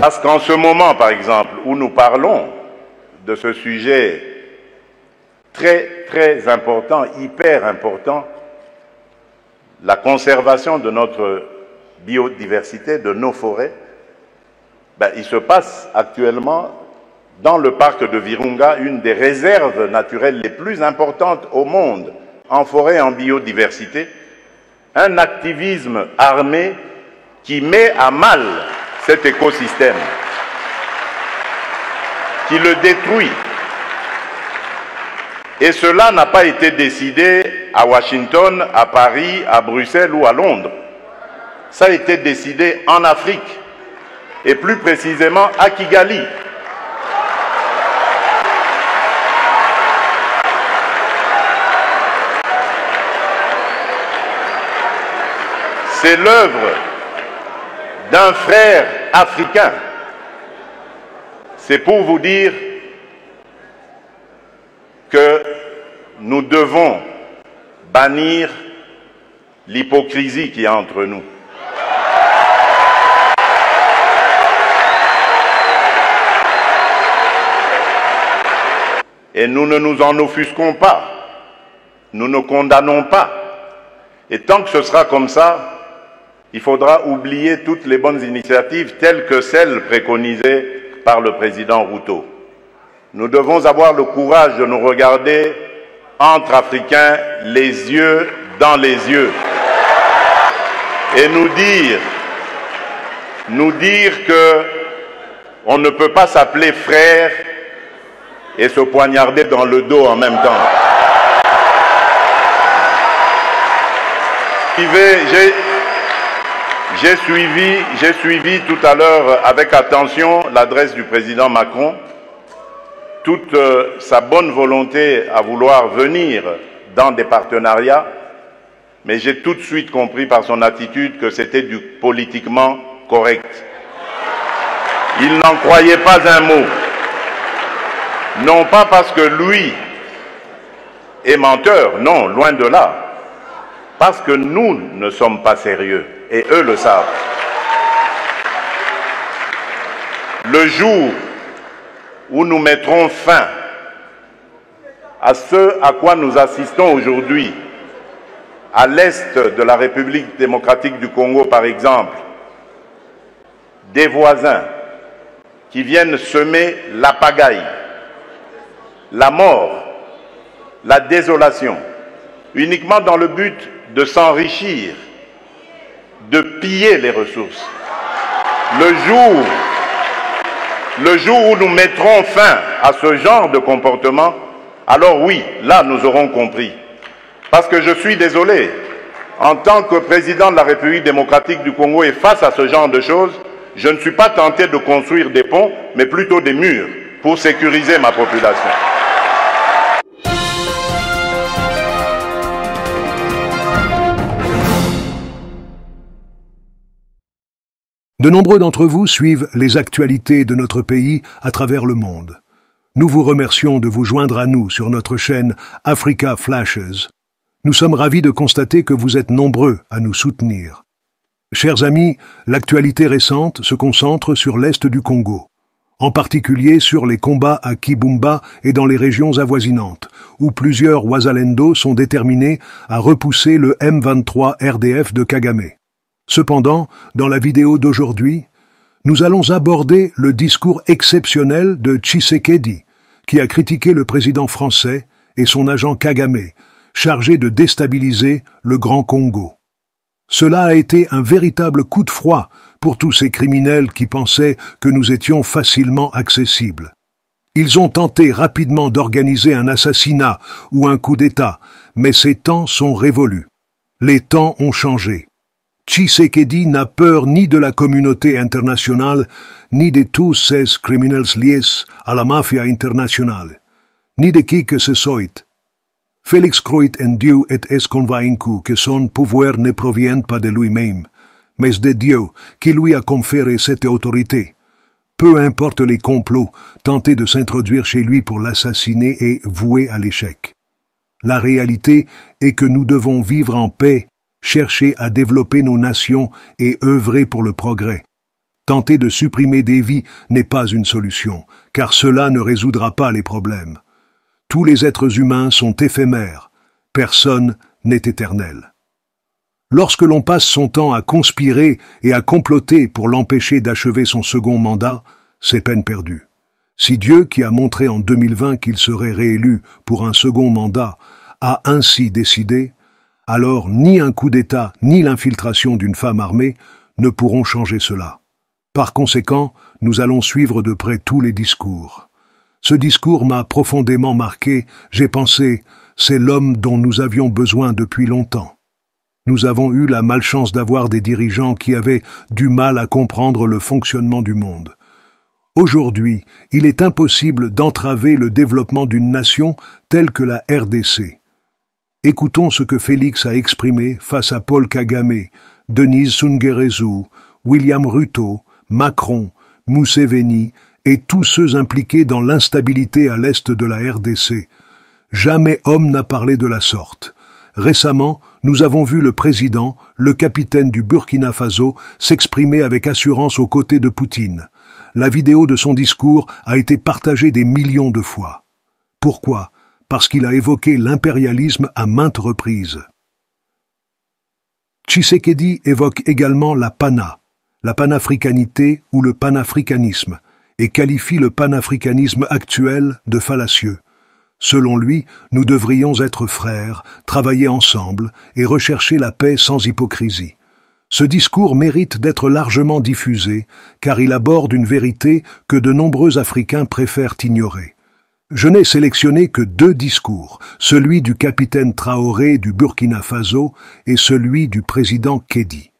Parce qu'en ce moment, par exemple, où nous parlons de ce sujet très important, hyper important, la conservation de notre biodiversité, de nos forêts, il se passe actuellement dans le parc de Virunga une des réserves naturelles les plus importantes au monde en forêt et en biodiversité, un activisme armé qui met à mal cet écosystème, qui le détruit. Et cela n'a pas été décidé à Washington, à Paris, à Bruxelles ou à Londres. Ça a été décidé en Afrique, et plus précisément à Kigali. C'est l'œuvre d'un frère africain. C'est pour vous dire que nous devons bannir l'hypocrisie qui est entre nous. Et nous ne nous en offusquons pas, nous ne condamnons pas. Et tant que ce sera comme ça, il faudra oublier toutes les bonnes initiatives telles que celles préconisées par le président Ruto. Nous devons avoir le courage de nous regarder entre Africains, les yeux dans les yeux, et nous dire que on ne peut pas s'appeler frère et se poignarder dans le dos en même temps. J'ai suivi tout à l'heure avec attention l'adresse du président Macron, toute sa bonne volonté à vouloir venir dans des partenariats, mais j'ai tout de suite compris par son attitude que c'était du politiquement correct. Il n'en croyait pas un mot. Non pas parce que lui est menteur, non, loin de là. Parce que nous ne sommes pas sérieux, et eux le savent. Le jour où nous mettrons fin à ce à quoi nous assistons aujourd'hui, à l'est de la République démocratique du Congo par exemple, des voisins qui viennent semer la pagaille, la mort, la désolation, uniquement dans le but de s'enrichir, de piller les ressources. Le jour où nous mettrons fin à ce genre de comportement, alors oui, là nous aurons compris. Parce que je suis désolé, en tant que président de la République démocratique du Congo et face à ce genre de choses, je ne suis pas tenté de construire des ponts, mais plutôt des murs pour sécuriser ma population. De nombreux d'entre vous suivent les actualités de notre pays à travers le monde. Nous vous remercions de vous joindre à nous sur notre chaîne Africa Flashes. Nous sommes ravis de constater que vous êtes nombreux à nous soutenir. Chers amis, l'actualité récente se concentre sur l'est du Congo, en particulier sur les combats à Kibumba et dans les régions avoisinantes, où plusieurs Wazalendo sont déterminés à repousser le M23 RDF de Kagame. Cependant, dans la vidéo d'aujourd'hui, nous allons aborder le discours exceptionnel de Tshisekedi, qui a critiqué le président français et son agent Kagame, chargé de déstabiliser le Grand Congo. Cela a été un véritable coup de froid pour tous ces criminels qui pensaient que nous étions facilement accessibles. Ils ont tenté rapidement d'organiser un assassinat ou un coup d'État, mais ces temps sont révolus. Les temps ont changé. Tshisekedi n'a peur ni de la communauté internationale, ni de tous ces criminels liés à la mafia internationale, ni de qui que ce soit. Félix croit en Dieu et est convaincu que son pouvoir ne provient pas de lui-même, mais de Dieu qui lui a conféré cette autorité. Peu importe les complots tentés de s'introduire chez lui pour l'assassiner et voués à l'échec. La réalité est que nous devons vivre en paix, chercher à développer nos nations et œuvrer pour le progrès. Tenter de supprimer des vies n'est pas une solution, car cela ne résoudra pas les problèmes. Tous les êtres humains sont éphémères. Personne n'est éternel. Lorsque l'on passe son temps à conspirer et à comploter pour l'empêcher d'achever son second mandat, c'est peine perdue. Si Dieu, qui a montré en 2020 qu'il serait réélu pour un second mandat, a ainsi décidé, alors ni un coup d'État ni l'infiltration d'une femme armée ne pourront changer cela. Par conséquent, nous allons suivre de près tous les discours. Ce discours m'a profondément marqué. J'ai pensé, c'est l'homme dont nous avions besoin depuis longtemps. Nous avons eu la malchance d'avoir des dirigeants qui avaient du mal à comprendre le fonctionnement du monde. Aujourd'hui, il est impossible d'entraver le développement d'une nation telle que la RDC. Écoutons ce que Félix a exprimé face à Paul Kagame, Denise Sungerezu, William Ruto, Macron, Museveni et tous ceux impliqués dans l'instabilité à l'est de la RDC. Jamais homme n'a parlé de la sorte. Récemment, nous avons vu le président, le capitaine du Burkina Faso, s'exprimer avec assurance aux côtés de Poutine. La vidéo de son discours a été partagée des millions de fois. Pourquoi ? Parce qu'il a évoqué l'impérialisme à maintes reprises. Tshisekedi évoque également la panafricanité ou le panafricanisme, et qualifie le panafricanisme actuel de fallacieux. Selon lui, nous devrions être frères, travailler ensemble et rechercher la paix sans hypocrisie. Ce discours mérite d'être largement diffusé, car il aborde une vérité que de nombreux Africains préfèrent ignorer. Je n'ai sélectionné que 2 discours, celui du capitaine Traoré du Burkina Faso et celui du président Kédi.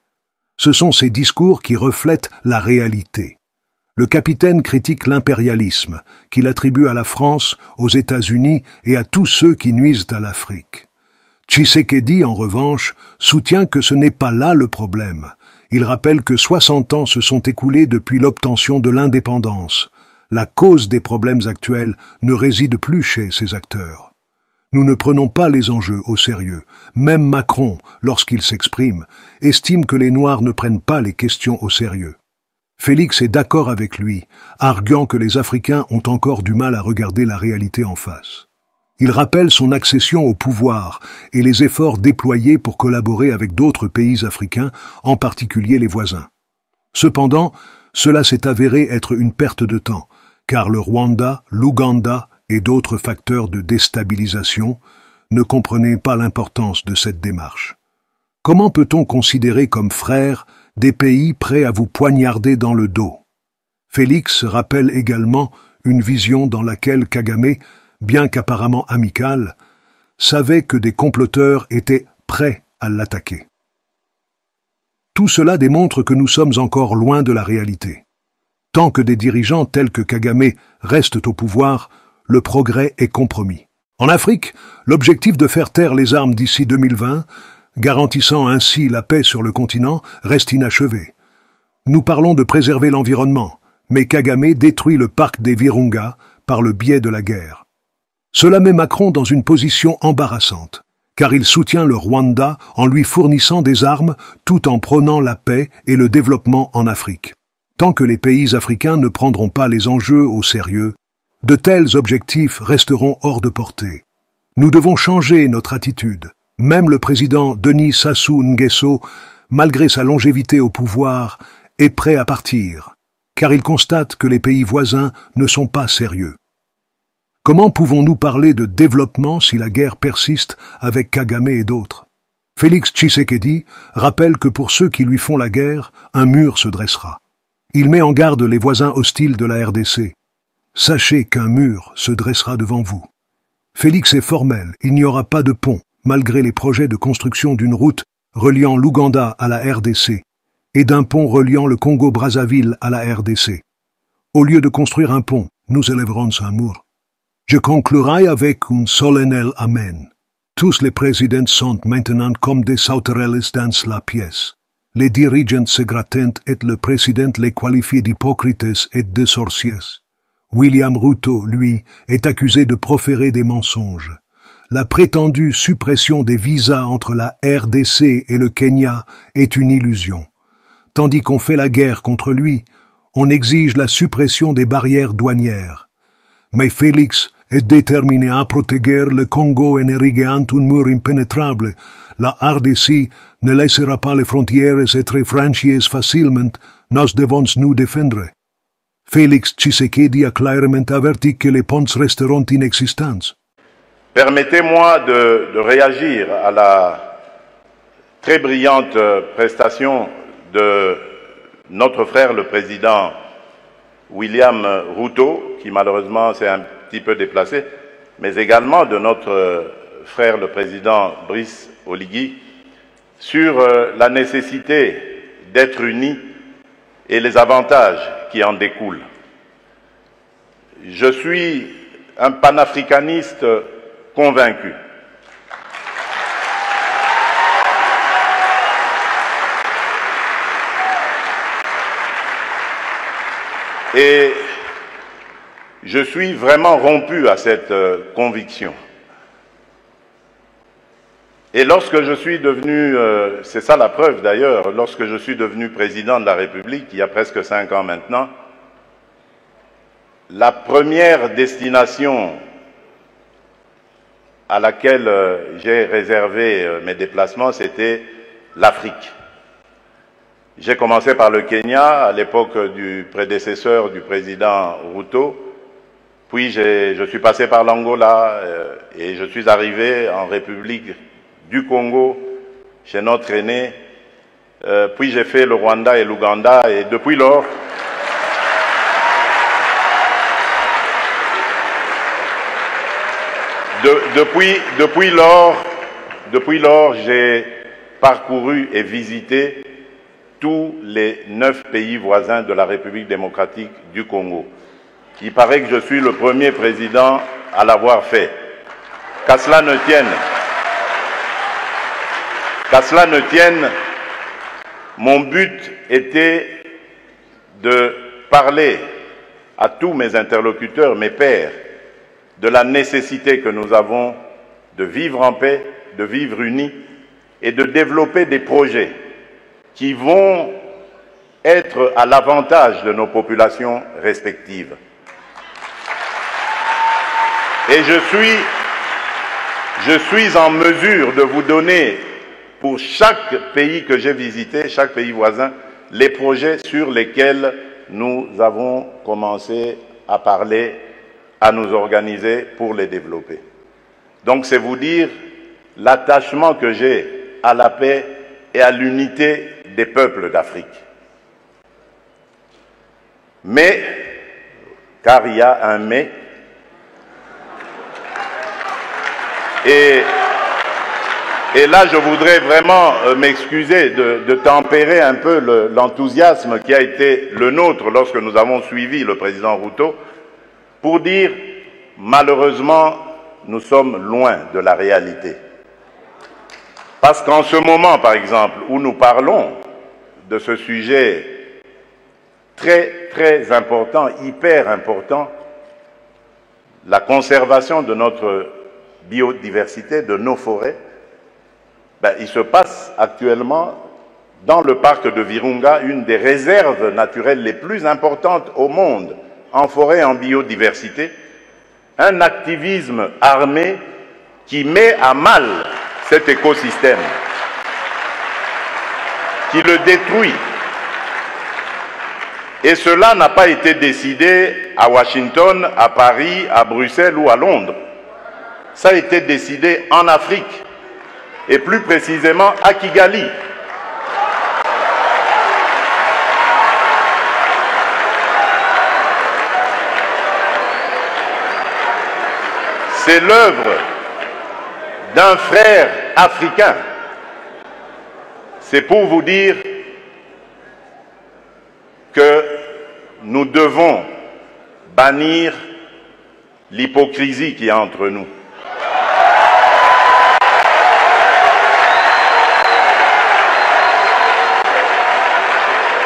Ce sont ces discours qui reflètent la réalité. Le capitaine critique l'impérialisme, qu'il attribue à la France, aux États-Unis et à tous ceux qui nuisent à l'Afrique. Tshisekedi, en revanche, soutient que ce n'est pas là le problème. Il rappelle que 60 ans se sont écoulés depuis l'obtention de l'indépendance. La cause des problèmes actuels ne réside plus chez ces acteurs. Nous ne prenons pas les enjeux au sérieux. Même Macron, lorsqu'il s'exprime, estime que les Noirs ne prennent pas les questions au sérieux. Félix est d'accord avec lui, arguant que les Africains ont encore du mal à regarder la réalité en face. Il rappelle son accession au pouvoir et les efforts déployés pour collaborer avec d'autres pays africains, en particulier les voisins. Cependant, cela s'est avéré être une perte de temps, car le Rwanda, l'Ouganda et d'autres facteurs de déstabilisation ne comprenaient pas l'importance de cette démarche. Comment peut-on considérer comme frères des pays prêts à vous poignarder dans le dos? Félix rappelle également une vision dans laquelle Kagame, bien qu'apparemment amical, savait que des comploteurs étaient prêts à l'attaquer. Tout cela démontre que nous sommes encore loin de la réalité. Tant que des dirigeants tels que Kagame restent au pouvoir, le progrès est compromis. En Afrique, l'objectif de faire taire les armes d'ici 2020, garantissant ainsi la paix sur le continent, reste inachevé. Nous parlons de préserver l'environnement, mais Kagame détruit le parc des Virunga par le biais de la guerre. Cela met Macron dans une position embarrassante, car il soutient le Rwanda en lui fournissant des armes tout en prônant la paix et le développement en Afrique. Tant que les pays africains ne prendront pas les enjeux au sérieux, de tels objectifs resteront hors de portée. Nous devons changer notre attitude. Même le président Denis Sassou Nguesso, malgré sa longévité au pouvoir, est prêt à partir, car il constate que les pays voisins ne sont pas sérieux. Comment pouvons-nous parler de développement si la guerre persiste avec Kagame et d'autres? Félix Tshisekedi rappelle que pour ceux qui lui font la guerre, un mur se dressera. Il met en garde les voisins hostiles de la RDC. Sachez qu'un mur se dressera devant vous. Félix est formel, il n'y aura pas de pont, malgré les projets de construction d'une route reliant l'Ouganda à la RDC et d'un pont reliant le Congo-Brazzaville à la RDC. Au lieu de construire un pont, nous élèverons un mur. Je conclurai avec un solennel Amen. Tous les présidents sont maintenant comme des sauterelles dans la pièce. Les dirigeants se grattent et le président les qualifie d'hypocrites et de sorciers. William Ruto, lui, est accusé de proférer des mensonges. La prétendue suppression des visas entre la RDC et le Kenya est une illusion. Tandis qu'on fait la guerre contre lui, On exige la suppression des barrières douanières. Mais Félix est déterminé à protéger le Congo en ériguant un mur impénétrable. La RDC ne laissera pas les frontières être franchies facilement. Nous devons nous défendre. Félix Tshisekedi a clairement averti que les ponts resteront inexistants. Permettez-moi de réagir à la très brillante prestation de notre frère le président William Ruto, qui malheureusement s'est un petit peu déplacé, mais également de notre frère le président Brice Oligui, sur la nécessité d'être unis et les avantages qui en découlent. Je suis un panafricaniste convaincu. Et je suis vraiment rompu à cette conviction. Et lorsque je suis devenu, c'est ça la preuve d'ailleurs, lorsque je suis devenu président de la République, il y a presque 5 ans maintenant, la première destination à laquelle j'ai réservé mes déplacements, c'était l'Afrique. J'ai commencé par le Kenya, à l'époque du prédécesseur du président Ruto, puis je suis passé par l'Angola et je suis arrivé en République du Congo, chez notre aîné, puis j'ai fait le Rwanda et l'Ouganda, et depuis lors, depuis lors, j'ai parcouru et visité tous les 9 pays voisins de la République démocratique du Congo. Il paraît que je suis le premier président à l'avoir fait. Qu'à cela ne tienne, mon but était de parler à tous mes interlocuteurs, mes pairs, de la nécessité que nous avons de vivre en paix, de vivre unis et de développer des projets qui vont être à l'avantage de nos populations respectives. Et je suis en mesure de vous donner, pour chaque pays que j'ai visité, chaque pays voisin, les projets sur lesquels nous avons commencé à parler, à nous organiser pour les développer. Donc c'est vous dire l'attachement que j'ai à la paix et à l'unité des peuples d'Afrique. Mais, car il y a un mais, et là je voudrais vraiment m'excuser de tempérer un peu l'enthousiasme qui a été le nôtre lorsque nous avons suivi le président Ruto, pour dire, malheureusement, nous sommes loin de la réalité. Parce qu'en ce moment, par exemple, où nous parlons de ce sujet très, très important, hyper important, la conservation de notre biodiversité, de nos forêts, il se passe actuellement dans le parc de Virunga, une des réserves naturelles les plus importantes au monde, en forêt et en biodiversité, un activisme armé qui met à mal cet écosystème, qui le détruit. Et cela n'a pas été décidé à Washington, à Paris, à Bruxelles ou à Londres. Ça a été décidé en Afrique, et plus précisément à Kigali. C'est l'œuvre d'un frère africain. C'est pour vous dire que nous devons bannir l'hypocrisie qui est entre nous.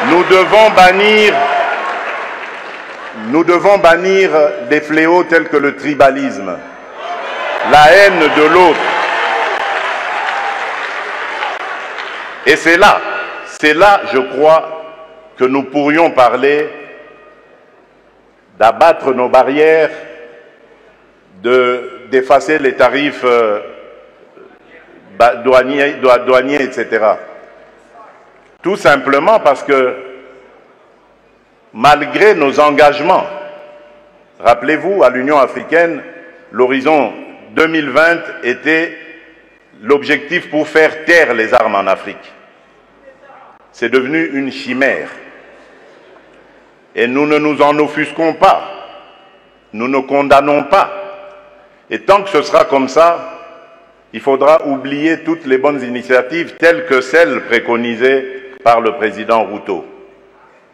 Nous devons bannir des fléaux tels que le tribalisme, la haine de l'autre. Et c'est là, je crois, que nous pourrions parler d'abattre nos barrières, d'effacer les tarifs douaniers, etc. Tout simplement parce que, malgré nos engagements, rappelez-vous, à l'Union africaine, l'horizon 2020 était l'objectif pour faire taire les armes en Afrique. C'est devenu une chimère. Et nous ne nous en offusquons pas. Nous ne condamnons pas. Et tant que ce sera comme ça, il faudra oublier toutes les bonnes initiatives telles que celles préconisées par le président Ruto.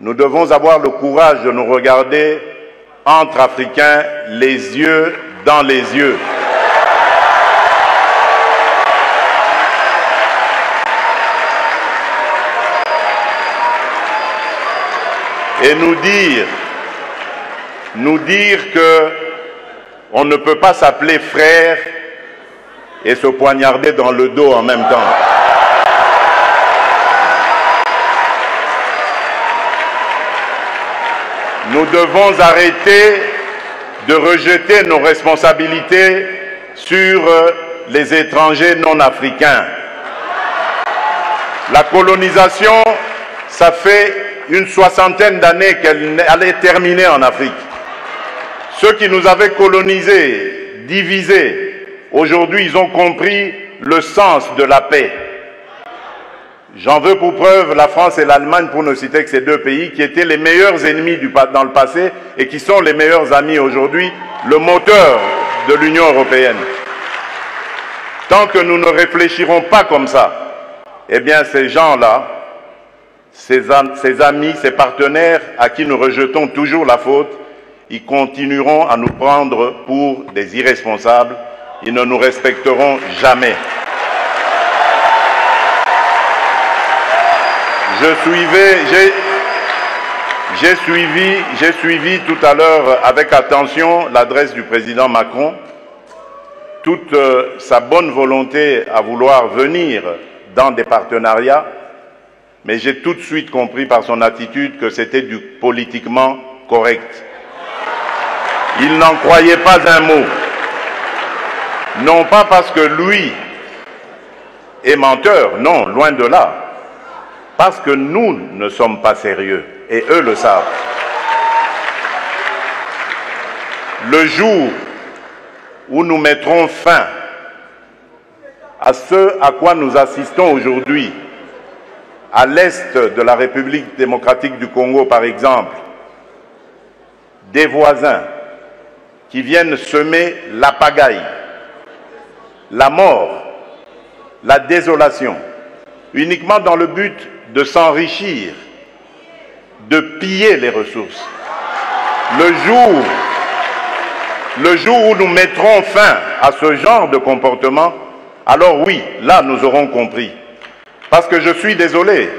Nous devons avoir le courage de nous regarder entre Africains, les yeux dans les yeux. Et nous dire que on ne peut pas s'appeler frère et se poignarder dans le dos en même temps. Nous devons arrêter de rejeter nos responsabilités sur les étrangers non africains. La colonisation, ça fait une soixantaine d'années qu'elle allait terminer en Afrique. Ceux qui nous avaient colonisés, divisés, aujourd'hui ils ont compris le sens de la paix. J'en veux pour preuve la France et l'Allemagne, pour ne citer que ces deux pays, qui étaient les meilleurs ennemis dans le passé et qui sont les meilleurs amis aujourd'hui, le moteur de l'Union européenne. Tant que nous ne réfléchirons pas comme ça, eh bien ces gens-là, ces amis, ces partenaires à qui nous rejetons toujours la faute, ils continueront à nous prendre pour des irresponsables, ils ne nous respecteront jamais. J'ai suivi tout à l'heure avec attention l'adresse du président Macron, toute sa bonne volonté à vouloir venir dans des partenariats, mais j'ai tout de suite compris par son attitude que c'était du politiquement correct. Il n'en croyait pas un mot. Non pas parce que lui est menteur, non, loin de là. Parce que nous ne sommes pas sérieux, et eux le savent. Le jour où nous mettrons fin à ce à quoi nous assistons aujourd'hui, à l'est de la République démocratique du Congo par exemple, des voisins qui viennent semer la pagaille, la mort, la désolation, uniquement dans le but de s'enrichir, de piller les ressources. Le jour où nous mettrons fin à ce genre de comportement, alors oui, là nous aurons compris. Parce que je suis désolé,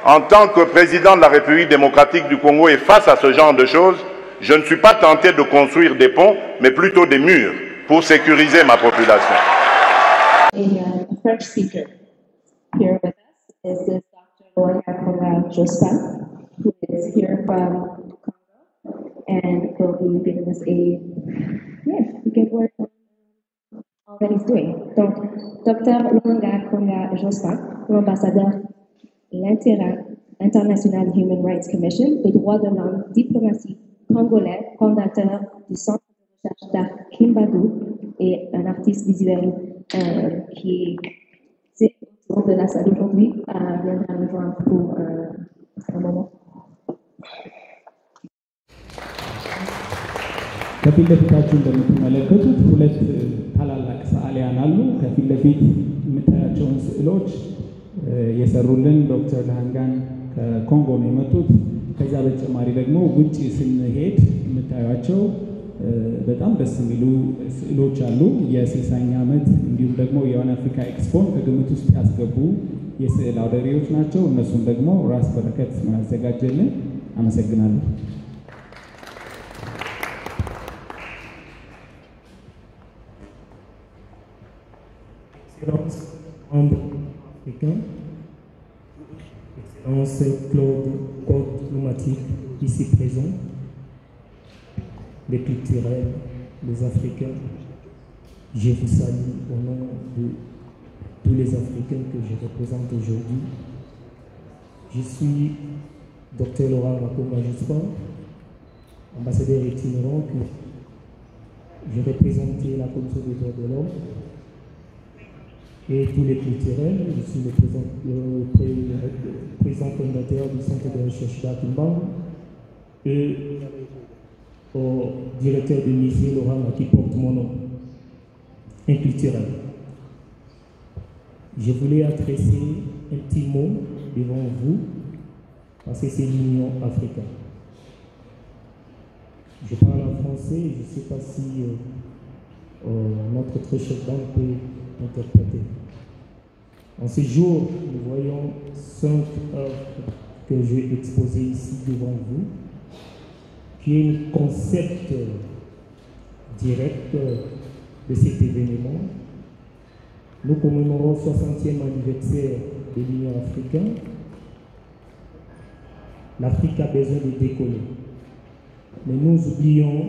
en tant que président de la République démocratique du Congo et face à ce genre de choses, je ne suis pas tenté de construire des ponts, mais plutôt des murs pour sécuriser ma population. A French speaker here with us is this Dr. Lorga Jospin, who is here from Congo and will be giving us a good word on all that he's doing. Donc, Dr. Lorga Jospin, l'ambassadeur de l'Intérêt International Human Rights Commission, le droit de l'homme, diplomatie congolais, fondateur du Centre de recherche d'art Kimbagou et un artiste visuel qui est autour de la salle aujourd'hui, viendra nous joindre pour un moment. ከፊት ለፊታችሁ እንደምትመለከቱት ሁለት ታላላቅ ሰዓሊያን አሉ። ከፊት ለፊት የምታያቸውን ስዕሎች የሰሩልን ዶክተር ለሃንጋን ከኮንጎ ነው የመጡት። ከዛ በተጨማሪ ደግሞ ውጪ ስንሄድ የምታዩቸው በጣም ደስ የሚሉ ስዕሎች አሉ። የ60ኛ ዓመት እንዲሁም ደግሞ የዋን አፍሪካ ኤክስፖን ከግምት ውስጥ ያስገቡ የስዕል አውደ ርዕዮች ናቸው። እነሱን ደግሞ ራስ በረከት ማዘጋጀልን። አመሰግናለሁ። Africain, Excellence Claude Diplomatique ici présent, les culturels, les Africains. Je vous salue au nom de tous les Africains que je représente aujourd'hui. Je suis Dr Laurent Makomba Jospin, ambassadeur itinérant que j'ai représenté la Commission des droits de l'homme et tous les culturels. Je suis le président fondateur du Centre de recherche d'Akimbangu et au directeur du musée Laurent qui porte mon nom, un culturel. Je voulais adresser un petit mot devant vous parce que c'est l'Union africaine. Je parle en français, je ne sais pas si notre très cher dame peut interpréter. En ce jour, nous voyons 5 œuvres que j'ai exposées ici devant vous, qui est un concept direct de cet événement. Nous commémorons le 60e anniversaire de l'Union africaine. L'Afrique a besoin de décoller. Mais nous oublions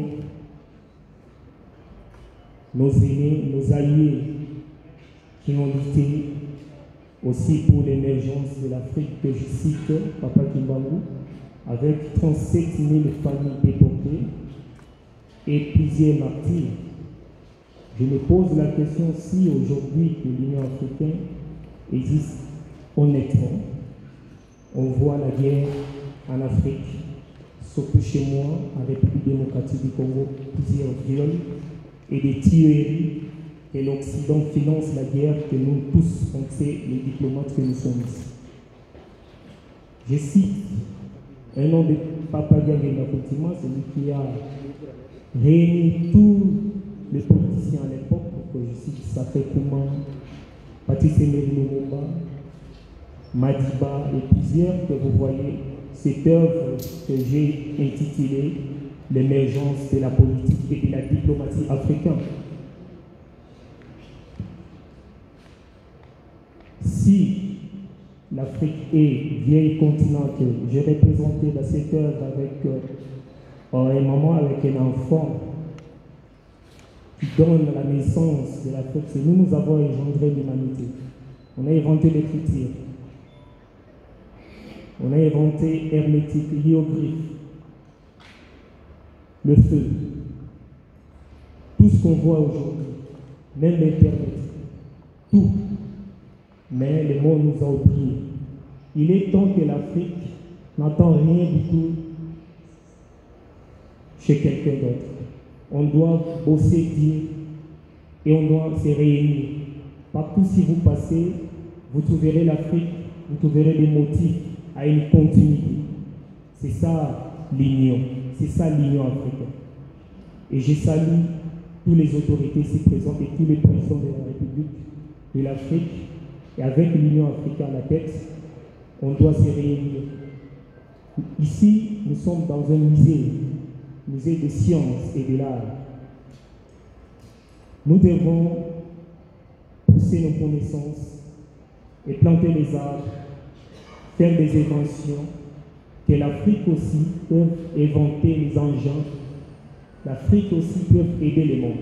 nos aînés, nos alliés qui ont lutté aussi pour l'émergence de l'Afrique, que je cite, Papa Kimbangu, avec 37 000 familles déportées et plusieurs martyrs. Je me pose la question si aujourd'hui que l'Union africaine existe honnêtement. On voit la guerre en Afrique, surtout chez moi, en République démocratique du Congo, plusieurs viols et des tueries, et l'Occident finance la guerre que nous tous, on sait, les diplomates que nous sommes ici. Je cite un nom de Papa Gagé Nakotima, celui qui a réuni tous les politiciens à l'époque, que je cite Safé Kouma, Patrice Emery Lumumba, Madiba et plusieurs que vous voyez. Cette œuvre que j'ai intitulée l'émergence de la politique et de la diplomatie africaine. Si l'Afrique est vieil continent que j'ai représenté dans cette œuvre avec un moment avec un enfant qui donne la naissance de l'Afrique, c'est nous avons engendré l'humanité. On a inventé l'écriture. On a inventé hermétique, hiéroglyphe, le feu. Tout ce qu'on voit aujourd'hui, même l'Internet, tout. Mais le monde nous a oubliés. Il est temps que l'Afrique n'entend rien du tout chez quelqu'un d'autre. On doit bosser dire et on doit se réunir. Partout si vous passez, vous trouverez l'Afrique, vous trouverez des motifs à une continuité. C'est ça l'union, c'est ça l'union africaine. Et je salue toutes les autorités ici présentes et tous les présidents de la République de l'Afrique. Et avec l'Union africaine à la tête, on doit se réunir. Ici, nous sommes dans un musée de sciences et de l'art. Nous devons pousser nos connaissances et planter les arbres, faire des inventions, que l'Afrique aussi peut inventer les engins. L'Afrique aussi peut aider le monde.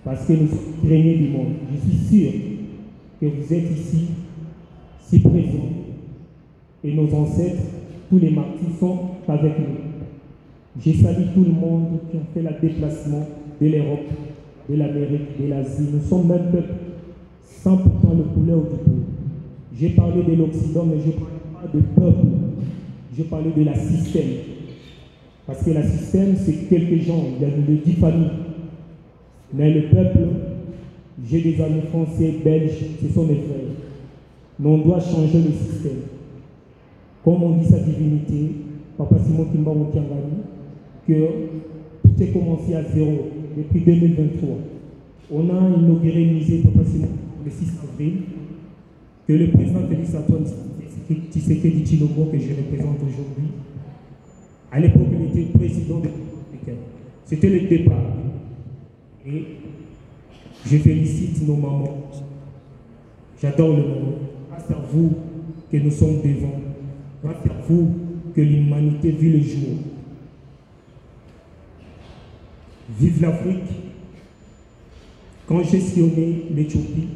Parce que nous sommes premiers du monde. Je suis sûr que vous êtes ici, si présents. Et nos ancêtres, tous les martyrs sont avec nous. Je salue tout le monde qui ont fait le déplacement de l'Europe, de l'Amérique, de l'Asie. Nous sommes même peuple, sans pourtant le couleur du peuple. J'ai parlé de l'Occident, mais je ne parle pas de peuple. Je parlais de la système. Parce que la système, c'est quelques gens, il y a de 10 familles. Mais le peuple, j'ai des amis français, belges, ce sont mes frères. Mais on doit changer le système. Comme on dit sa divinité, Papa Simon Kimba Mokiangani, que tout est commencé à zéro depuis 2023. On a inauguré le musée Papa Simon le 6 avril, que le président Félix Antoine Tshisekedi Tshilombo, que je représente aujourd'hui, à l'époque, il était président de la République. C'était le départ. Et je félicite nos mamans. J'adore le moment. Grâce à vous que nous sommes devant. Grâce à vous que l'humanité vit le jour. Vive l'Afrique. Quand j'ai sillonné l'Éthiopie,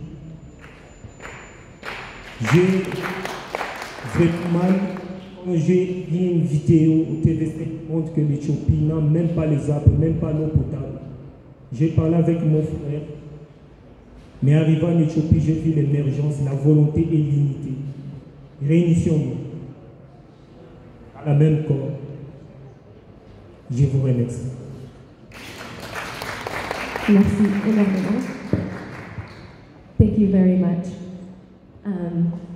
j'ai vraiment mal quand j'ai vu une vidéo au TV7 qui montre que l'Éthiopie n'a même pas les arbres, même pas l'eau potable. J'ai parlé avec mon frère, mais arrivant en Éthiopie, j'ai vu l'émergence, la volonté et l'unité. Réunissons-nous à la même corps. Je vous remercie. Merci énormément. Thank you very much.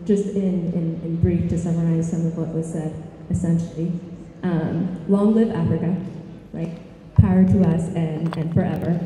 Just in brief, to summarize some of what was said, essentially, long live Africa, right? Power to us and forever.